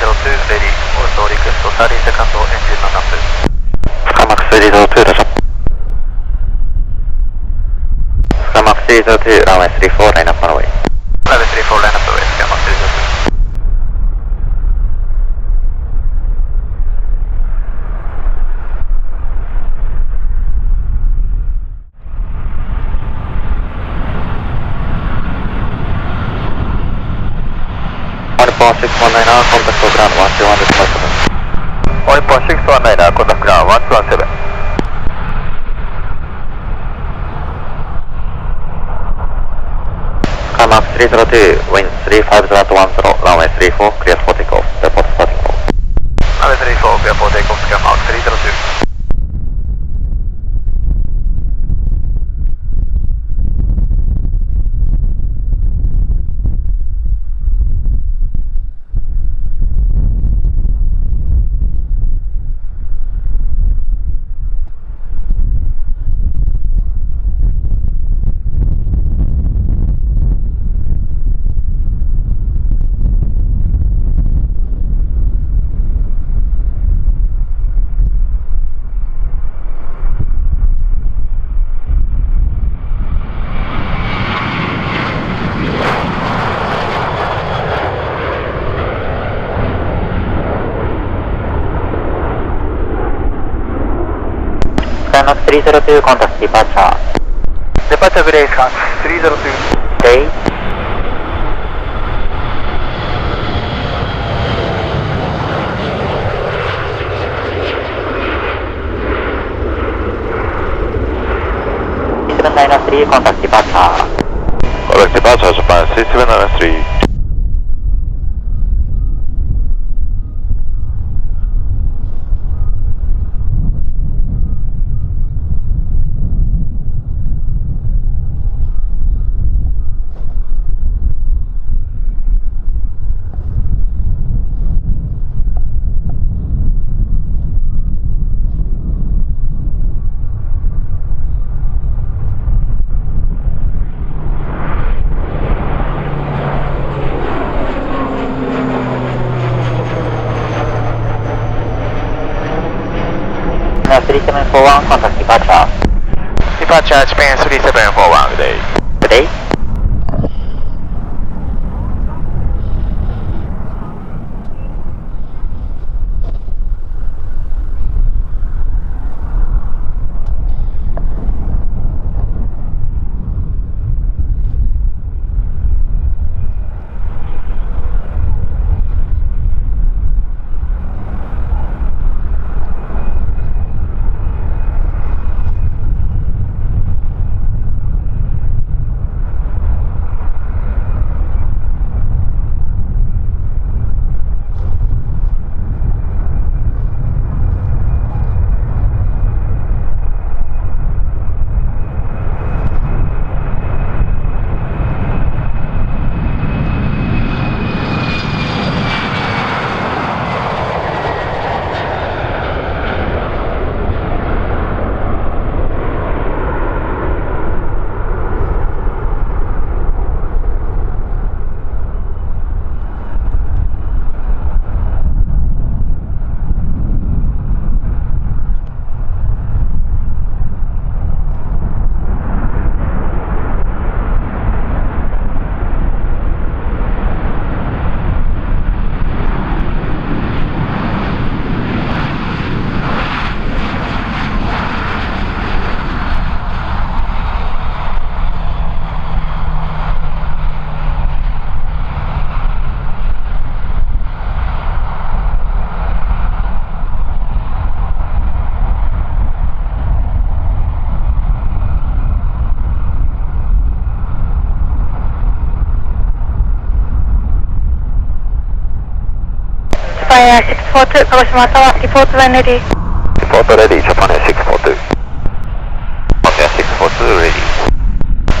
302 ready. Also request 30 seconds engine run up. Skymark 302 ラジャSkymark 302 ランウェイ34ラインアップランウェイランウェイ34ラインアップウェイスキャマー302619 contact ground 121 1.619 contact ground 117 Skymark 302 wind 35010 runway 34 clear for takeoff report starting mode runway 34 clear for takeoff Skymark 302302 contact departure Departure gray scan 302 stay contact departure Contact departure Japan 3793 3741 contact departure Departure Japan 3741 good day good day Japan 642 Kagoshima Tower report when ready Report ready Japan 642 Japan 642 ready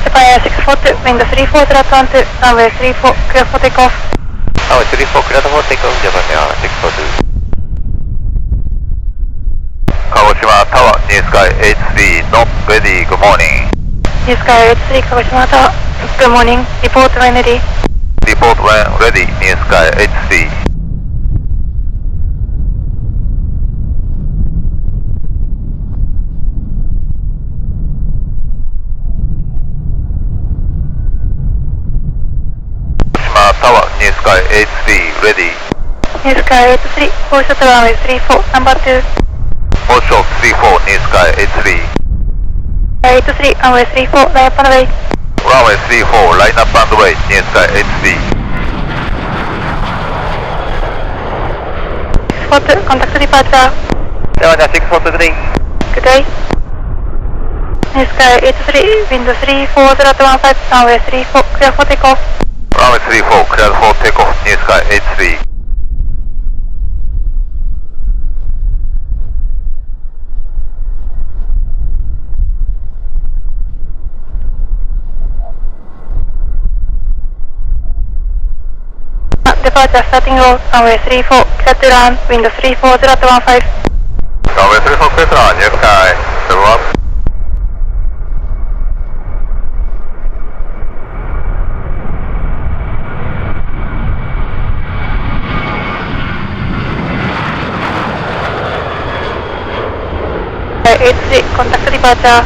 Japan 642 wind 34 runway 34 clear for takeoff Runway 34 clear for takeoff Japan 642 Kagoshima Tower New Sky H3 not ready good morning New Sky H3 Kagoshima Tower good morning report when ready Report when ready New Sky H3 Sky 83, full shuttle runway 34, number 2. Motion 34, New Sky 83. 83, runway 34, line up and away. Runway 34, line up and wait, New Sky 83. 642, contact departure. 643. Good day. New Sky 83, wind 34015, runway 34, clear for takeoff. Runway 34, clear for takeoff, New Sky 83. Departure starting roll, runway 34, clear to run, wind 34015. Runway 34, clear to run, New Sky 71. Sky 83, contact departure.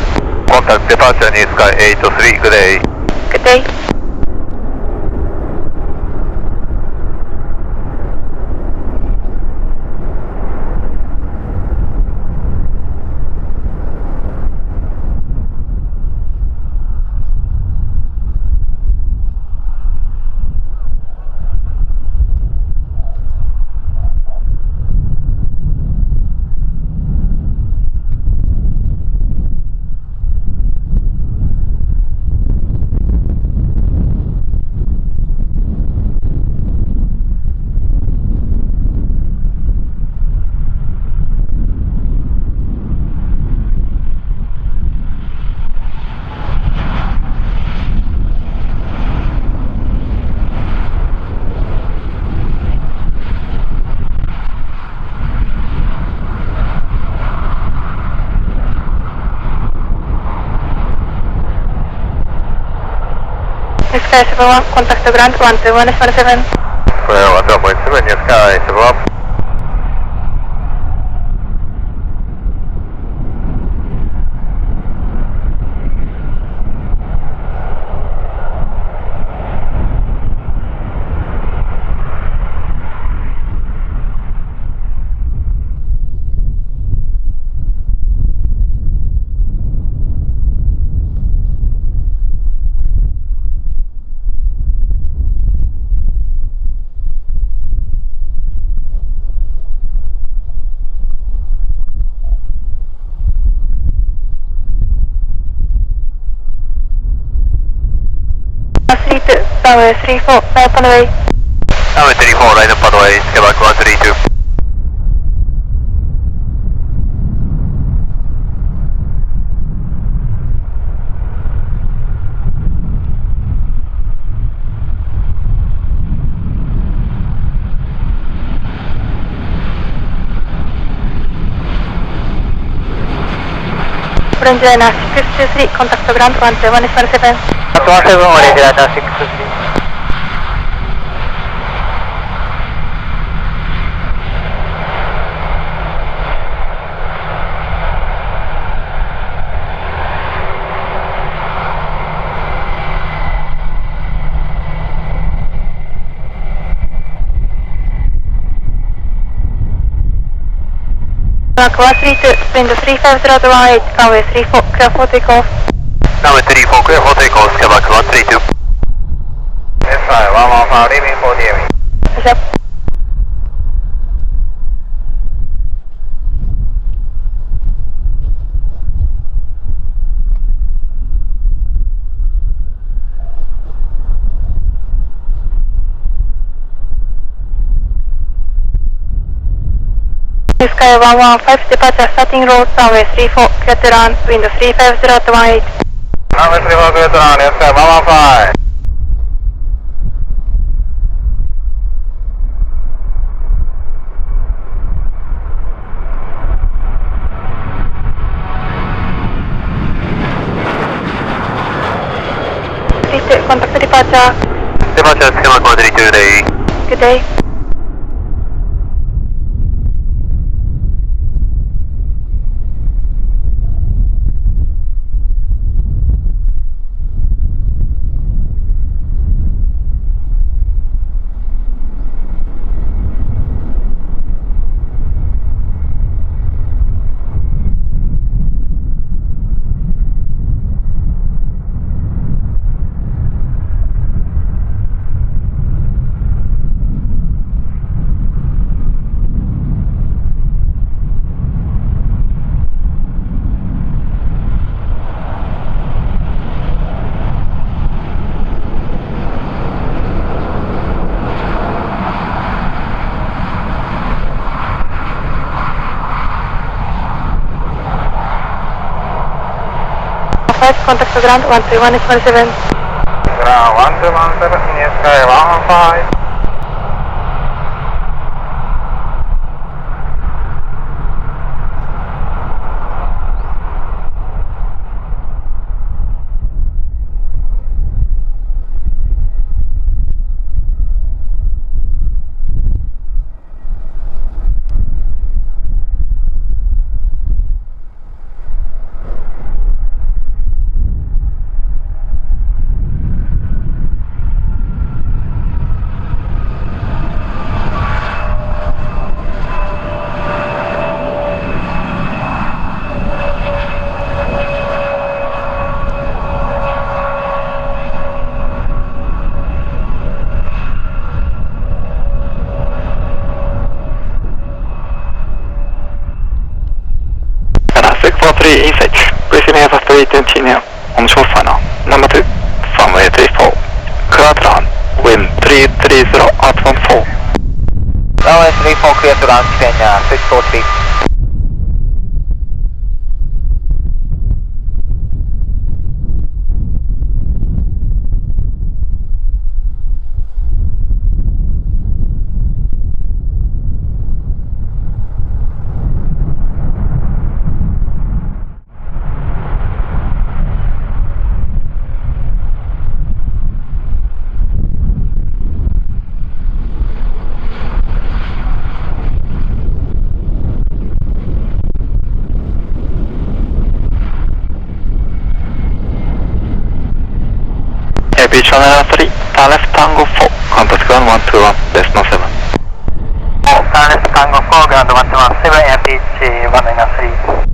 Contact departure, New Sky 83, good day. Good day. Sky 71, contact the ground 12117. Well, 1.7, New Sky 71. Runway 34, line up and away. Runway 34, line up and away, Skymark 132. Orange liner 623, contact the ground 12117. 117, orange liner 623. Mark 132, wind 35018, runway 34, clear for takeoff. Runway 34, clear for takeoff, Skymark 132. SI 115, leaving for DME. Yep. Sky 115, departure starting roll, runway 34, clear to run, wind 35018. Runway 34, clear to run, Sky 115. Contact departure. Departure, Skymark 132, good day. Good day. 125, contact to ground 121 is 27. Ground 1217, near sky 115. Continue on short final. Number 2, runway 34. Clear to land. Wind 330 at 14. Runway 34 clear to land, Kenya 643. Aviation 3, turn left Tango 4, contact ground 121, decimal 7. Turn left Tango 4, ground 117, FH 193.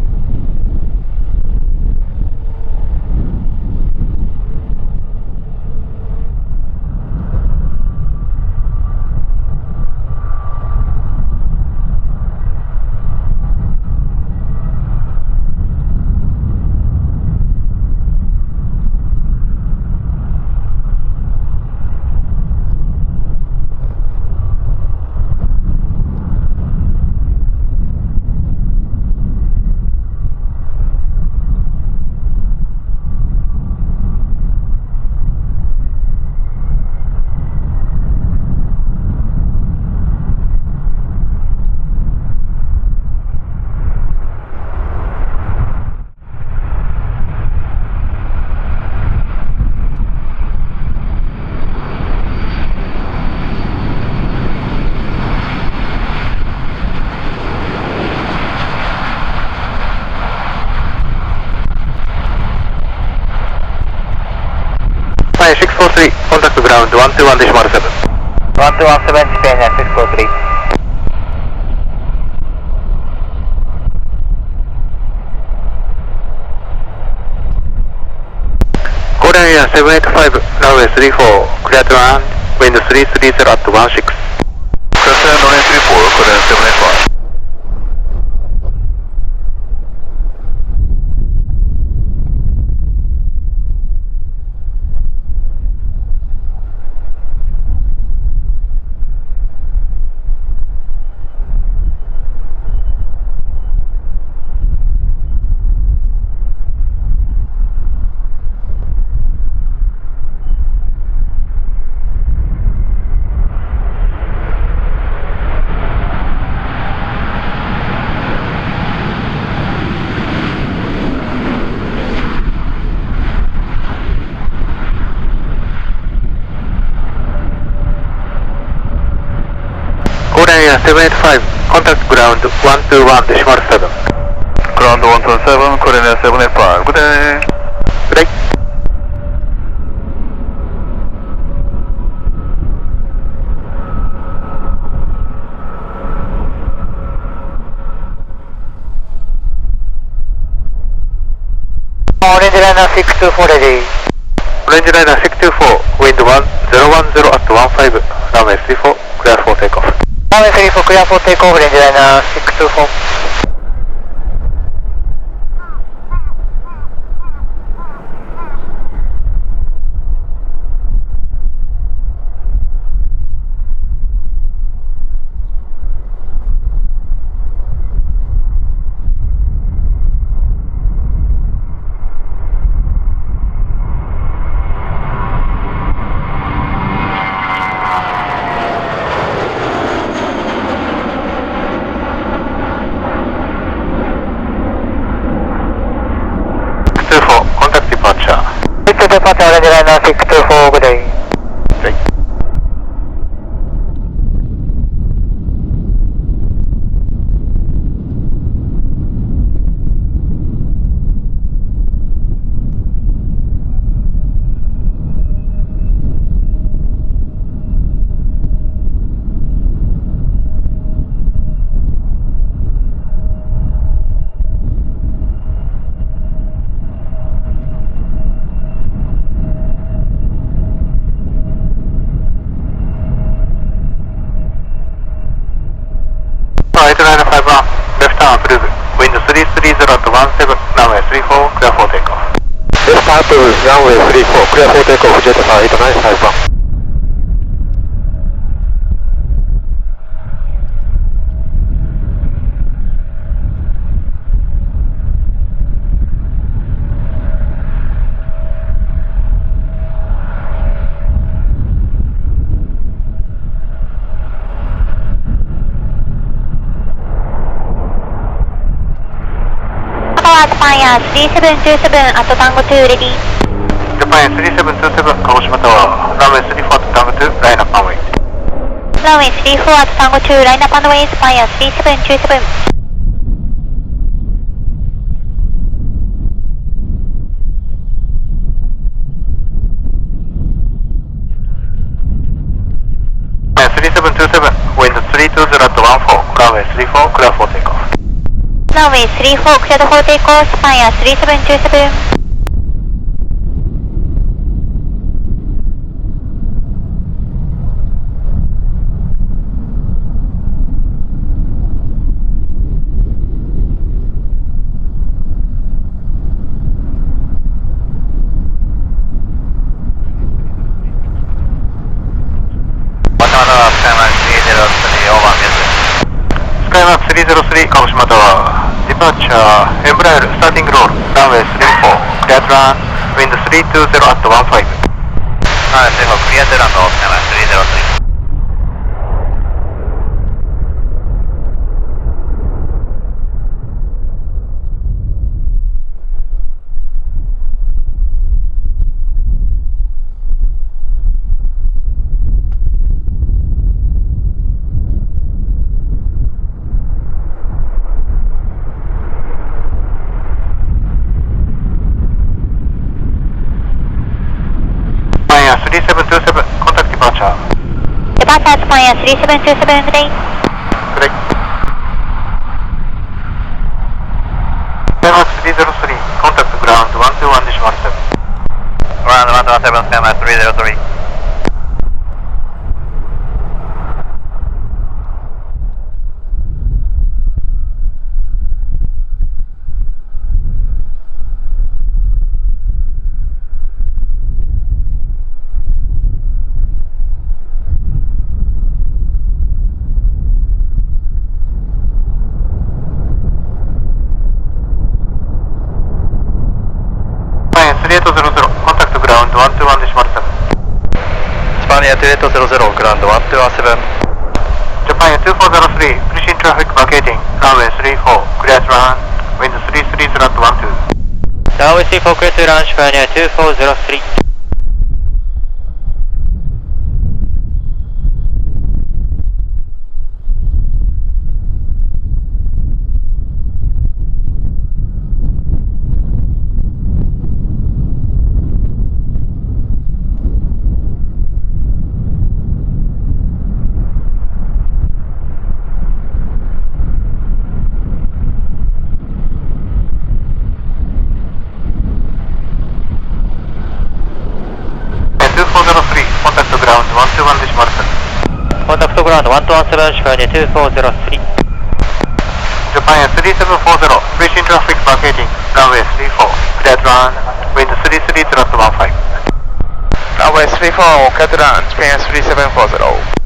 Flight 643, contact to ground 121 decimal 7. 1217, Kenya 643. Korean Air 785, runway 34, clear to land, wind 330 at 16. Crescent runway 34, Korean 785. Korean Air 785, contact ground 121 decimal 7. Ground 127, Korean Air 785. Good day. Good day. Orange Liner 624 ready. Orange Liner 624, wind 1010 at 15, runway 34, clear for takeoff. Runway 34 clear for takeoff, Orange Liner 624. departure orange liner 624, good day. Left turn approve. Wind 330 at 17, runway 34, clear for takeoff. Left turn approve, runway 34, clear for takeoff, Jetstar 8951. Japan 3727 at Tango 2 ready. Japan 3727, Kagoshima Tower, runway 34 at Tango 2, line up runway. Runway 34 at Tango 2, line up runway, Japan 3727. Japan 3727, wind 320 at 14, runway 34, clear for takeoff. Runway 34, cleared for takeoff, Japan 3727. Skymark 303, Kagoshima Tower. Departure, Embraer starting roll, runway 34, clear to run, wind 320 at 15. Runway 34, clear to run, Skymark 303. Japan 3727, contact departure. Departure Japan 3727, good day. Good day. Skymark 303, contact ground 121 decimal 7. Ground 117, Skymark 303. Japan 3800, contact ground 121 decimal 7. Japan 3800, ground 127. Japan 2403, finishing traffic vacating, runway 34, clear to run, wind 330 at 12. Runway 34, clear to run, Japan 2403. Contact ground 117, Japan 2403. Japan 3740, finishing traffic vacating, runway 34, clear to run, wind 330 at 15. Runway 34, clear to run, Japan 3740.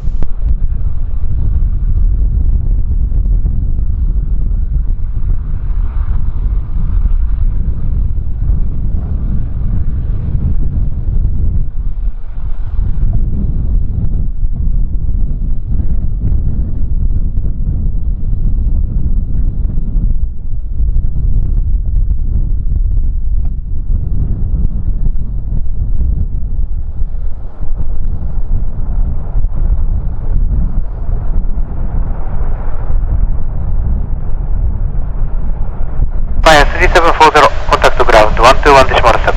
3740, contact ground 121.7.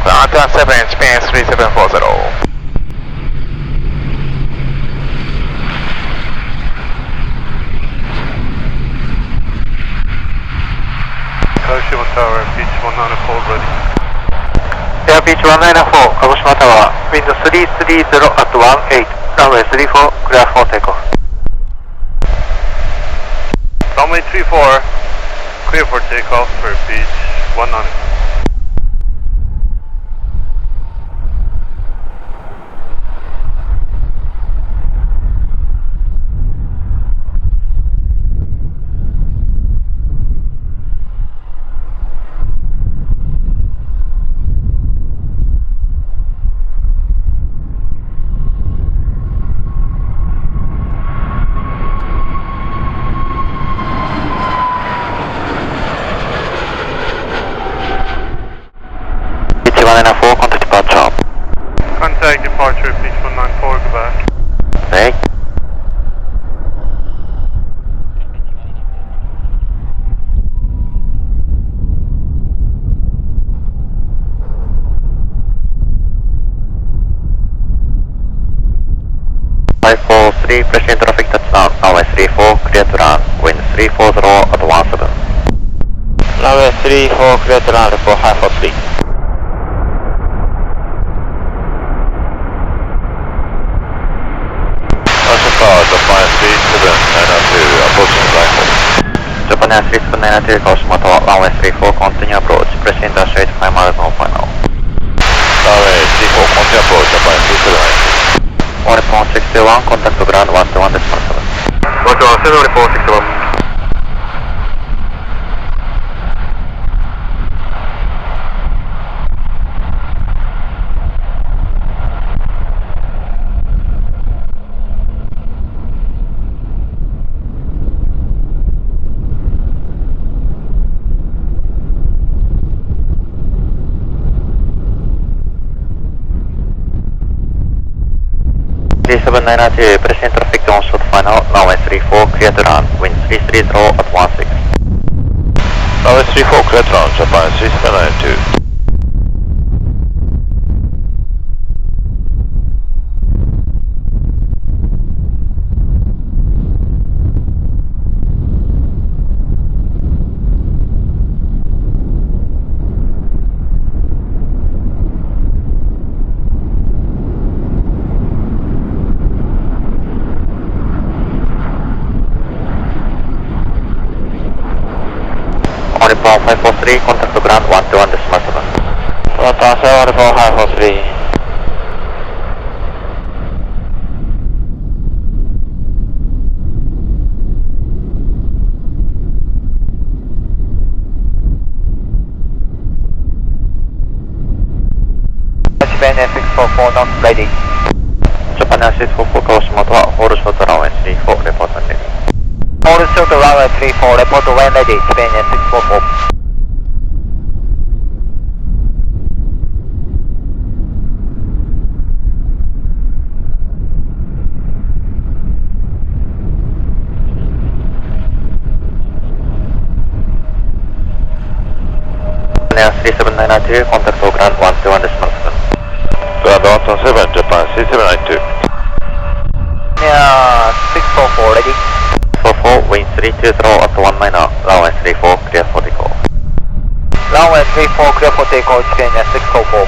Ground 17, experience 3740. Kagoshima Tower, Beach 194 ready. Air Beach 194, Kagoshima Tower, wind 330 at 18, runway 34, clear for takeoff. Runway 34, clear for takeoff for Beach 194. Contact departure, Beach 194, goodbye. Right. Pressure traffic touchdown, runway 34, clear to run, wind 340 at 17. Runway 34, clear to run, report high for 3. Japan 3792, approaching flight. Japan Air 3792, Kagoshima Tower, runway 34, continue approach, pressure enter straight 5 miles on final. Runway 34, continue approach, Japan 3792. 161, contact to ground 121.7. 121, 7, 461. Pressure traffic on short final, runway 34, clear to run, wind 330 at 16. Runway 34, clear to run, Japan 3792. Report 543, contact to ground 121.7. Tower 7, report high for 3. Japan Air 644, not ready. Japan Air 644, Kagoshima Tower, hold short runway 34, report when ready. Hold short runway 34, report when ready, Japan Air 644. Japan Air 3792, contact to ground 121.7. Ground 127, Japan 3792. Yeah, 644, ready. 44, wind 320 at 19, runway 34, clear for takeoff. Runway 34, clear for takeoff, Japan Air 644.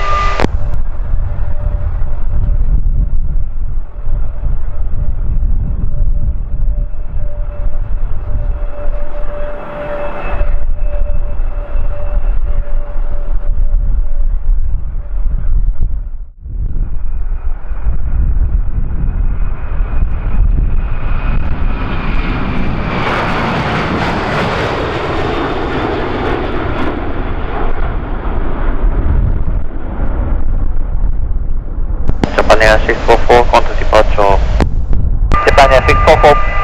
Japan Air 644, contact departure. Japan Air 644.